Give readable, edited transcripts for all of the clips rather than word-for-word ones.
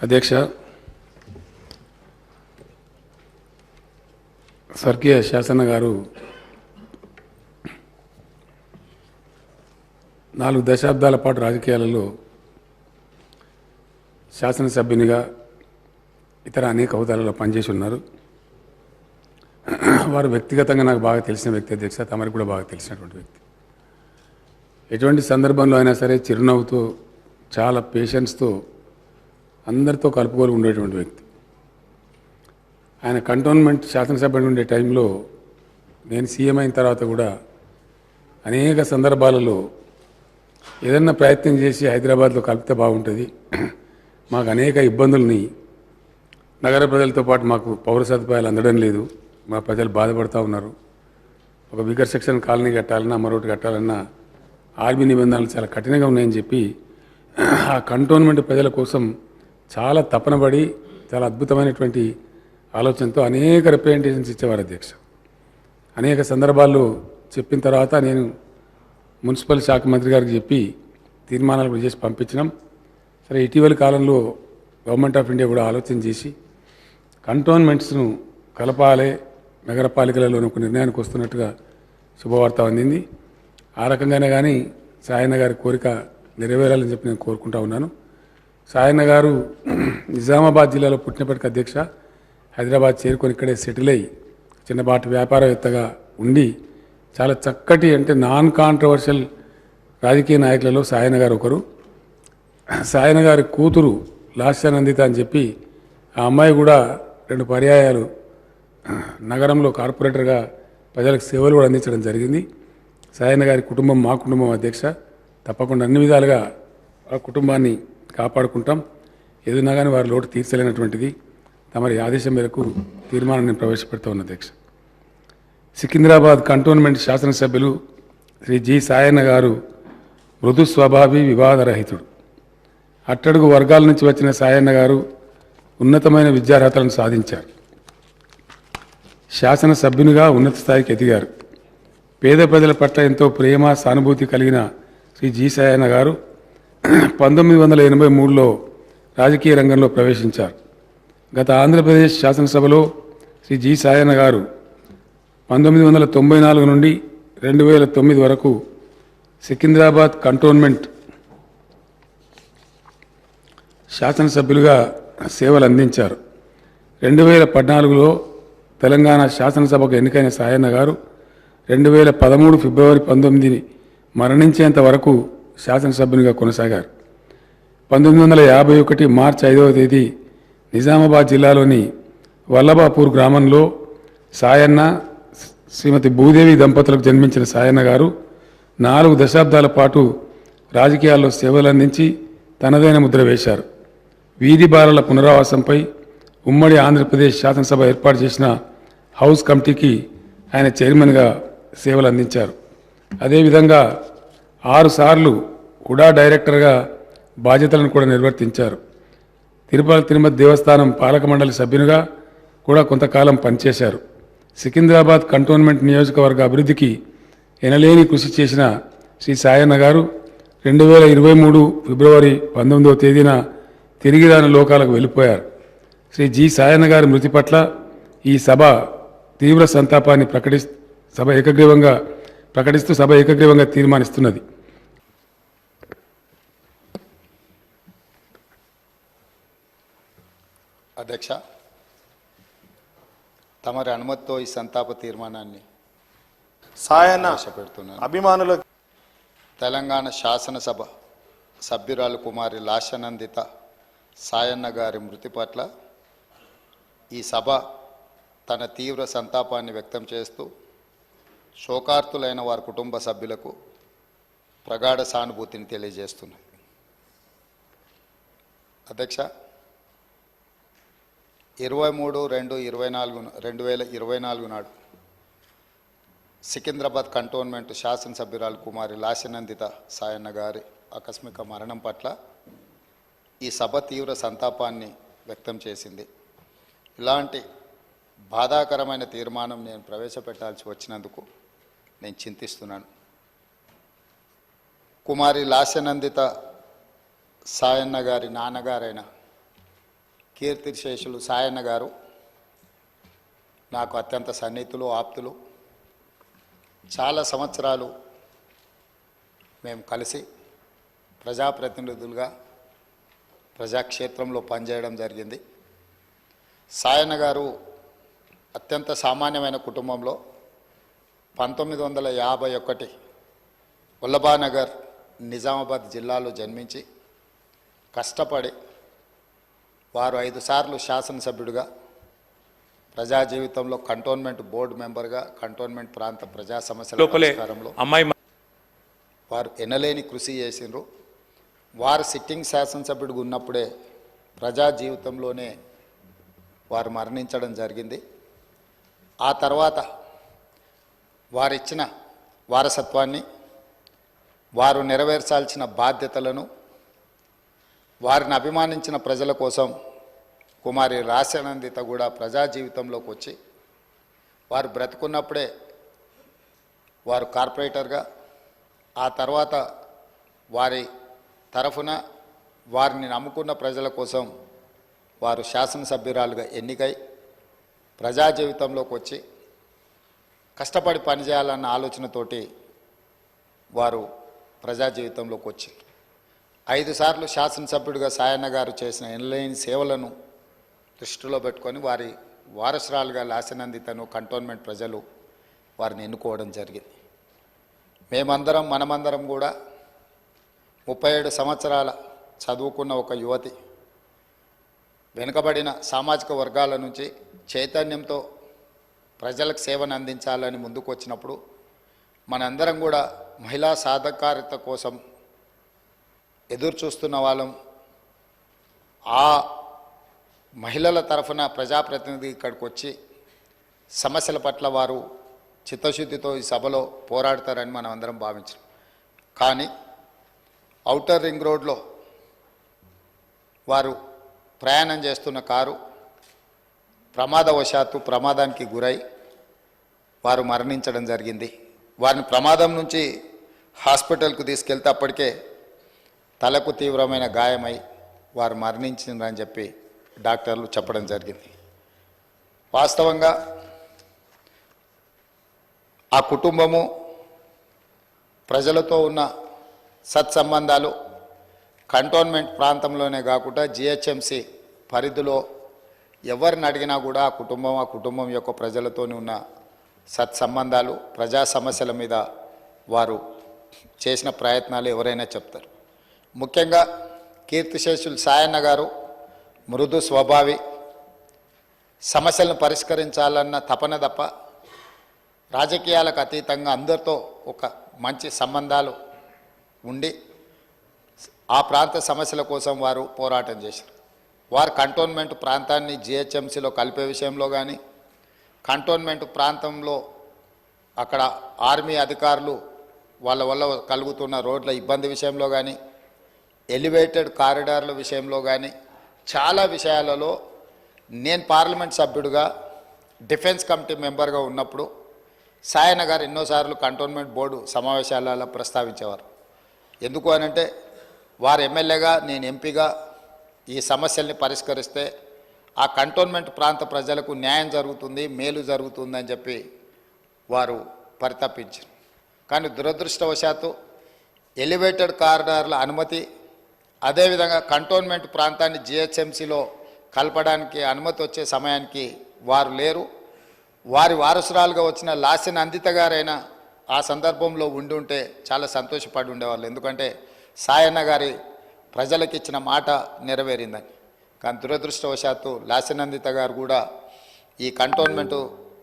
అధ్యక్ష, స్వర్గీయ శాసన గారు 4 దశాబ్దాల పాటు రాజకీయాలలో శాసనసభ్యునిగా ఇతర అనేక హోదాలలో పనిచేసి ఉన్నారు. వారు వ్యక్తిగతంగా నాకు బాగా తెలిసిన వ్యక్తి అధ్యక్ష, తమరికి కూడా బాగా తెలిసినటువంటి వ్యక్తి. ఎటువంటి సందర్భంలో అయినా సరే చిరునవ్వుతో, చాలా పేషెన్స్తో అందరితో కలుపుకొని ఉండేటువంటి వ్యక్తి. ఆయన కంటోన్మెంట్ శాసనసభ్యుడు ఉండే టైంలో నేను సీఎం అయిన తర్వాత కూడా అనేక సందర్భాలలో ఏదన్నా ప్రయత్నం చేసి హైదరాబాద్లో కలిపితే బాగుంటుంది, మాకు అనేక ఇబ్బందుల్ని, నగర ప్రజలతో పాటు మాకు పౌర సదుపాయాలు అందడం లేదు, మా ప్రజలు బాధపడుతూ ఉన్నారు, ఒక వీకర్ సెక్షన్ కాలనీ కట్టాలన్నా మరొకటి కట్టాలన్నా ఆర్మీ నిబంధనలు చాలా కఠినంగా ఉన్నాయని చెప్పి ఆ కంటోన్మెంట్ ప్రజల కోసం చాలా తపనబడి చాలా అద్భుతమైనటువంటి ఆలోచనతో అనేక రిప్రజెంటేషన్స్ ఇచ్చేవారు అధ్యక్ష. అనేక సందర్భాల్లో చెప్పిన తర్వాత నేను మున్సిపల్ శాఖ మంత్రి గారికి చెప్పి తీర్మానాలు కూడా చేసి పంపించినాం. సరే, ఇటీవల కాలంలో గవర్నమెంట్ ఆఫ్ ఇండియా కూడా ఆలోచన చేసి కంటోన్మెంట్స్ను కలపాలి, నగరపాలికలలో ఒక నిర్ణయానికి వస్తున్నట్టుగా శుభవార్త అందింది. ఆ రకంగానే కానీ సాయన్న గారి కోరిక నెరవేరాలని చెప్పి నేను కోరుకుంటా ఉన్నాను. సాయన్న గారు నిజామాబాద్ జిల్లాలో పుట్టినప్పటికీ అధ్యక్ష, హైదరాబాద్ చేరుకొని ఇక్కడే సెటిల్ అయ్యి చిన్నపాటి వ్యాపారవేత్తగా ఉండి చాలా చక్కటి, అంటే నాన్ కాంట్రవర్షియల్ రాజకీయ నాయకులలో సాయన్న గారు ఒకరు. సాయన్న గారి కూతురు లాస్యానందిత అని చెప్పి ఆ అమ్మాయి కూడా 2 పర్యాయాలు నగరంలో కార్పొరేటర్గా ప్రజలకు సేవలు కూడా అందించడం జరిగింది. సాయన్న గారి కుటుంబం మా కుటుంబం అధ్యక్ష, తప్పకుండా అన్ని విధాలుగా ఆ కుటుంబాన్ని కాపాడుకుంటాం. ఏదైనా కానీ వారి లోటు తీర్చలేనటువంటిది. తమరి ఆదేశం మేరకు తీర్మానాన్ని ప్రవేశపెడతా ఉన్న అధ్యక్ష. సికింద్రాబాద్ కంటోన్మెంట్ శాసనసభ్యులు శ్రీ జి సాయన్న గారు మృదు స్వభావి, వివాదరహితుడు. అట్టడుగు వర్గాల నుంచి వచ్చిన సాయన్న గారు ఉన్నతమైన విద్యార్హతలను సాధించారు. శాసనసభ్యునిగా ఉన్నత స్థాయికి ఎదిగారు. పేద ప్రజల పట్ల ఎంతో ప్రేమ, సానుభూతి కలిగిన శ్రీ జి సాయన్న గారు 1983లో రాజకీయ రంగంలో ప్రవేశించారు. గత ఆంధ్రప్రదేశ్ శాసనసభలో శ్రీ జి సాయన్న గారు 1994 నుండి 2009 వరకు సికింద్రాబాద్ కంటోన్మెంట్ శాసనసభ్యులుగా సేవలు అందించారు. 2014లో తెలంగాణ శాసనసభకు ఎన్నికైన సాయన్న గారు 2013 ఫిబ్రవరి 19 మరణించేంత వరకు శాసనసభ్యునిగా కొనసాగారు. 1951 మార్చి 5వ తేదీ నిజామాబాద్ జిల్లాలోని వల్లభాపూర్ గ్రామంలో సాయన్న, శ్రీమతి భూదేవి దంపతులకు జన్మించిన సాయన్న గారు 4 దశాబ్దాల పాటు రాజకీయాల్లో సేవలు అందించి తనదైన ముద్ర వేశారు. వీధి బాలల పునరావాసంపై ఉమ్మడి ఆంధ్రప్రదేశ్ శాసనసభ ఏర్పాటు చేసిన హౌస్ కమిటీకి ఆయన చైర్మన్గా సేవలు అందించారు. అదేవిధంగా 6 సార్లు హుడా డైరెక్టర్గా బాధ్యతలను కూడా నిర్వర్తించారు. తిరుపతి దేవస్థానం పాలక మండలి సభ్యునిగా కూడా కొంతకాలం పనిచేశారు. సికింద్రాబాద్ కంటోన్మెంట్ నియోజకవర్గ అభివృద్ధికి ఎనలేని కృషి చేసిన శ్రీ సాయన్న గారు 2023 ఫిబ్రవరి 19వ తేదీన తిరిగి రాని లోకాలకు వెళ్ళిపోయారు. శ్రీ జి సాయన్న గారి మృతి పట్ల ఈ సభ తీవ్ర సంతాపాన్ని ప్రకటిస్తూ సభ ఏకగ్రీవంగా తీర్మానిస్తున్నది. అధ్యక్ష, తమరి అనుమతితో ఈ సంతాప తీర్మానాన్ని సాయన్న ప్రవేశపెడుతున్నాను. అభిమానులు తెలంగాణ శాసనసభ సభ్యురాలు కుమారి లాస్యానందిత సాయన్న గారి మృతి పట్ల ఈ సభ తన తీవ్ర సంతాపాన్ని వ్యక్తం చేస్తూ శోకార్తులైన వారి కుటుంబ సభ్యులకు ప్రగాఢ సానుభూతిని తెలియజేస్తున్నది. అధ్యక్ష, 23/2/2024 నాడు సికింద్రాబాద్ కంటోన్మెంట్ శాసనసభ్యురాలు కుమారి లాస్యానందిత సాయన్న గారి ఆకస్మిక మరణం పట్ల ఈ సభ తీవ్ర సంతాపాన్ని వ్యక్తం చేసింది. ఇలాంటి బాధాకరమైన తీర్మానం నేను ప్రవేశపెట్టాల్సి వచ్చినందుకు నేను చింతిస్తున్నాను. కుమారి లాస్యానందిత సాయన్న గారి నాన్నగారైన కీర్తిశేషులు సాయన్న గారు నాకు అత్యంత సన్నిహితులు, ఆప్తులు. చాలా సంవత్సరాలు మేము కలిసి ప్రజాప్రతినిధులుగా ప్రజాక్షేత్రంలో పనిచేయడం జరిగింది. సాయన్న గారు అత్యంత సామాన్యమైన కుటుంబంలో 1951 వల్లభానగర్ నిజామాబాద్ జిల్లాలో జన్మించి కష్టపడి వారు 5 సార్లు శాసనసభ్యుడిగా, ప్రజా జీవితంలో కంటోన్మెంట్ బోర్డు మెంబర్గా, కంటోన్మెంట్ ప్రాంత ప్రజా సమస్యల పరిష్కారంలో అమ్మాయి వారు ఎనలేని కృషి చేసిండ్రు. వారు సిట్టింగ్ శాసనసభ్యుడిగా ఉన్నప్పుడే ప్రజా జీవితంలోనే వారు మరణించడం జరిగింది. ఆ తర్వాత వారిచ్చిన వారసత్వాన్ని, వారు నెరవేర్చాల్సిన బాధ్యతలను, వారిని అభిమానించిన ప్రజల కోసం కుమారి లాస్యానందిత కూడా ప్రజా జీవితంలోకి వచ్చి వారు బ్రతుకున్నప్పుడే వారు కార్పొరేటర్గా, ఆ తర్వాత వారి తరఫున వారిని నమ్ముకున్న ప్రజల కోసం వారు శాసనసభ్యురాలుగా ఎన్నికై ప్రజా జీవితంలోకి వచ్చి కష్టపడి పనిచేయాలన్న ఆలోచనతోటి వారు ప్రజా జీవితంలోకి వచ్చి 5 సార్లు శాసనసభ్యుడిగా సాయన్న గారు చేసిన ఎనలేని సేవలను దృష్టిలో పెట్టుకొని వారి వారసురాలుగా లాస్యానందితను కంటోన్మెంట్ ప్రజలు వారిని ఎన్నుకోవడం జరిగింది. మనమందరం కూడా 37 సంవత్సరాల చదువుకున్న ఒక యువతి, వెనుకబడిన సామాజిక వర్గాల నుంచి చైతన్యంతో ప్రజలకు సేవను అందించాలని ముందుకు వచ్చినప్పుడు మనందరం కూడా మహిళా సాధికారత కోసం ఎదురు చూస్తున్న వాళ్ళం. ఆ మహిళల తరఫున ప్రజాప్రతినిధి ఇక్కడికి వచ్చి సమస్యల పట్ల వారు చిత్తశుద్ధితో ఈ సభలో పోరాడతారని మనం అందరం భావించాం. కానీ ఔటర్ రింగ్ రోడ్లో వారు ప్రయాణం చేస్తున్న కారు ప్రమాదానికి గురై వారు మరణించడం జరిగింది. వారిని ప్రమాదం నుంచి హాస్పిటల్కు తీసుకెళ్తే అప్పటికే తలకు తీవ్రమైన గాయమై వారు మరణించిందని చెప్పి డాక్టర్లు చెప్పడం జరిగింది. వాస్తవంగా ఆ కుటుంబము ప్రజలతో ఉన్న సత్సంబంధాలు కంటోన్మెంట్ ప్రాంతంలోనే కాకుండా జిహెచ్ఎంసి పరిధిలో ఎవరిని అడిగినా కూడా ఆ కుటుంబం యొక్క ప్రజలతోని ఉన్న సత్సంబంధాలు, ప్రజా సమస్యల మీద వారు చేసిన ప్రయత్నాలు ఎవరైనా చెప్తారు. ముఖ్యంగా కీర్తిశేషులు సాయన్న గారు మృదు స్వభావి, సమస్యలను పరిష్కరించాలన్న తపన తప్ప రాజకీయాలకు అతీతంగా అందరితో ఒక మంచి సంబంధాలు ఉండి ఆ ప్రాంత సమస్యల కోసం వారు పోరాటం చేశారు. వారు కంటోన్మెంట్ ప్రాంతాన్ని జిహెచ్ఎంసీలో కలిపే విషయంలో కానీ, కంటోన్మెంట్ ప్రాంతంలో అక్కడ ఆర్మీ అధికారులు వాళ్ళ వల్ల కలుగుతున్న రోడ్ల ఇబ్బంది విషయంలో కానీ, ఎలివేటెడ్ కారిడార్ల విషయంలో కానీ చాలా విషయాలలో నేను పార్లమెంట్ సభ్యుడిగా డిఫెన్స్ కమిటీ మెంబర్గా ఉన్నప్పుడు సాయన్న గారు ఎన్నోసార్లు కంటోన్మెంట్ బోర్డు సమావేశాలలో ప్రస్తావించేవారు. ఎందుకు అనంటే వారు ఎమ్మెల్యేగా, నేను ఎంపీగా ఈ సమస్యల్ని పరిష్కరిస్తే ఆ కంటోన్మెంట్ ప్రాంత ప్రజలకు న్యాయం జరుగుతుంది, మేలు జరుగుతుందని చెప్పి వారు పరితపించారు. కానీ దురదృష్టవశాత్తు ఎలివేటెడ్ కారిడార్ల అనుమతి, అదేవిధంగా కంటోన్మెంట్ ప్రాంతాన్ని జిహెచ్ఎంసీలో కలపడానికి అనుమతి వచ్చే సమయానికి వారు లేరు. వారి వారసురాలుగా వచ్చిన లాస్యానందిత గారైనా ఆ సందర్భంలో ఉండి ఉంటే చాలా సంతోషపడి ఉండేవాళ్ళు. ఎందుకంటే సాయన్న గారి ప్రజలకు ఇచ్చిన మాట నెరవేరిందని. కానీ దురదృష్టవశాత్తు లాస్యానందిత గారు కూడా ఈ కంటోన్మెంటు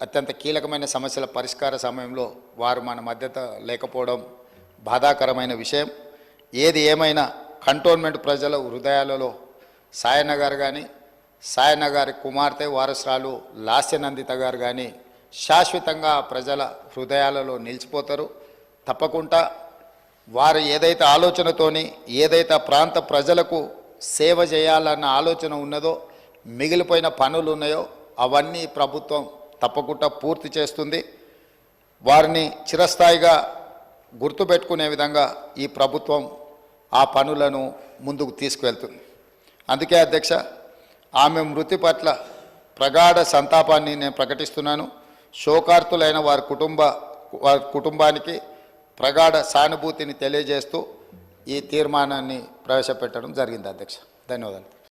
అత్యంత కీలకమైన సమస్యల పరిష్కార సమయంలో వారు మన మధ్యత లేకపోవడం బాధాకరమైన విషయం. ఏది ఏమైనా కంటోన్మెంట్ ప్రజల హృదయాలలో సాయన్న గారు కానీ, సాయన్న గారి కుమార్తె వారసురాలు లాస్యానందిత గారు కానీ శాశ్వతంగా ప్రజల హృదయాలలో నిలిచిపోతారు. తప్పకుండా వారు ఏదైతే ఆలోచనతోని, ఏదైతే ప్రాంత ప్రజలకు సేవ చేయాలన్న ఆలోచన ఉన్నదో, మిగిలిపోయిన పనులు ఉన్నాయో అవన్నీ ప్రభుత్వం తప్పకుండా పూర్తి చేస్తుంది. వారిని చిరస్థాయిగా గుర్తుపెట్టుకునే విధంగా ఈ ప్రభుత్వం ఆ పనులను ముందుకు తీసుకువెళ్తుంది. అందుకే అధ్యక్ష, ఆమె మృతి పట్ల ప్రగాఢ సంతాపాన్ని నేను ప్రకటిస్తున్నాను. శోకార్తులైన వారి కుటుంబానికి ప్రగాఢ సానుభూతిని తెలియజేస్తూ ఈ తీర్మానాన్ని ప్రవేశపెట్టడం జరిగింది అధ్యక్ష. ధన్యవాదాలు.